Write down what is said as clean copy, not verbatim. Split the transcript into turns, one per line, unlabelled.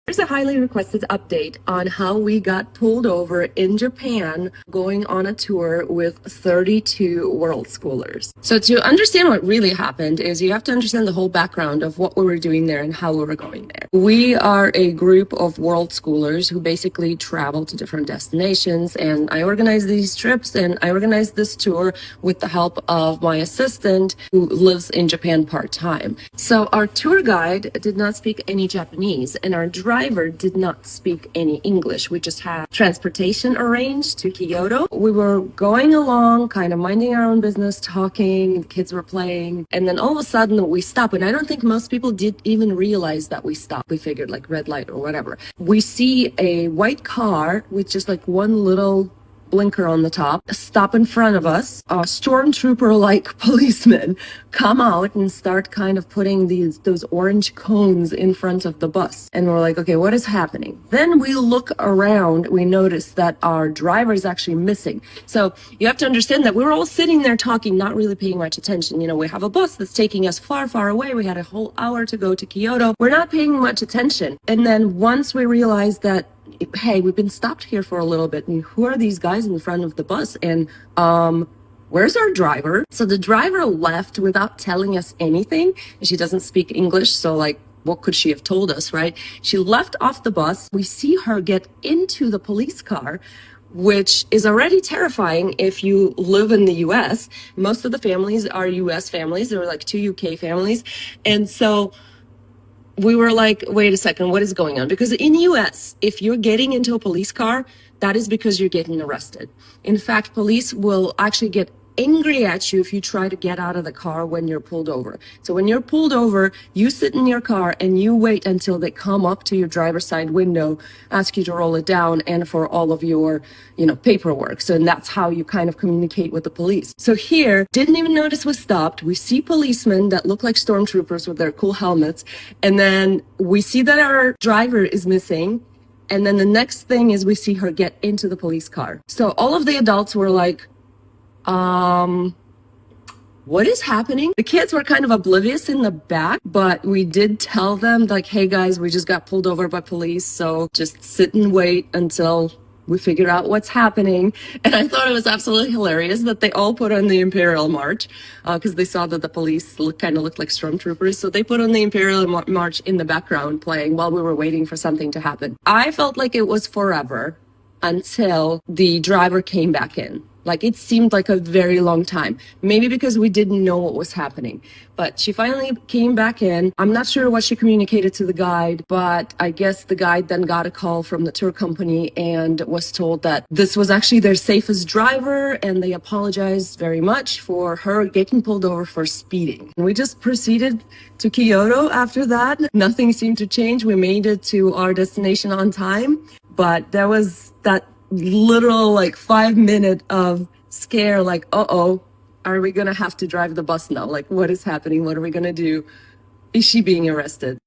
There's a highly requested update on how we got pulled over in Japan going on a tour with 32 world schoolers. So to understand what really happened is you have to understand the whole background of what we were doing there and how we were going there. We are a group of world schoolers who basically travel to different destinations, and I organize these trips and I organized this tour with the help of my assistant who lives in Japan part-time. So our tour guide did not speak any Japanese and our driver did not speak any English. We just had transportation arranged to Kyoto. We were going along, kind of minding our own business, talking, the kids were playing, and then all of a sudden we stop. And I don't think most people did even realize that we stopped. We figured like red light or whatever. We see a white car with just like one little blinker on the top stop in front of us. A stormtrooper like policemen come out and start kind of putting those orange cones in front of the bus, and we're like, okay, what is happening? Then we look around, we notice that our driver is actually missing. So you have to understand that we're all sitting there talking, not really paying much attention. You know, we have a bus that's taking us far away. We had a whole hour to go to Kyoto. We're not paying much attention. And then once we realized that, hey, we've been stopped here for a little bit, and who are these guys in front of the bus? And where's our driver? So the driver left without telling us anything. She doesn't speak English, so like, what could she have told us, right? She left off the bus. We see her get into the police car, which is already terrifying if you live in the US. Most of the families are US families. There were like 2 UK families. And so we were like, wait a second, what is going on? Because in US, if you're getting into a police car, that is because you're getting arrested. In fact, police will actually get angry at you if you try to get out of the car when you're pulled over. So when you're pulled over, you sit in your car and you wait until they come up to your driver's side window, ask you to roll it down, and for all of your, paperwork. So and that's how you kind of communicate with the police. So here, didn't even notice we stopped. We see policemen that look like stormtroopers with their cool helmets. And then we see that our driver is missing. And then the next thing is we see her get into the police car. So all of the adults were like, what is happening? The kids were kind of oblivious in the back, but we did tell them like, hey guys, we just got pulled over by police. So just sit and wait until we figure out what's happening. And I thought it was absolutely hilarious that they all put on the Imperial March because they saw that the police kind of looked like stormtroopers. So they put on the Imperial March in the background playing while we were waiting for something to happen. I felt like it was forever until the driver came back in. Like it seemed like a very long time, maybe because we didn't know what was happening. But she finally came back in. I'm not sure what she communicated to the guide, but I guess the guide then got a call from the tour company and was told that this was actually their safest driver, and they apologized very much for her getting pulled over for speeding. And we just proceeded to Kyoto after that. Nothing seemed to change. We made it to our destination on time, but there was that literal like 5 minute of scare, like, uh-oh, are we gonna have to drive the bus now? Like, what is happening? What are we gonna do? Is she being arrested?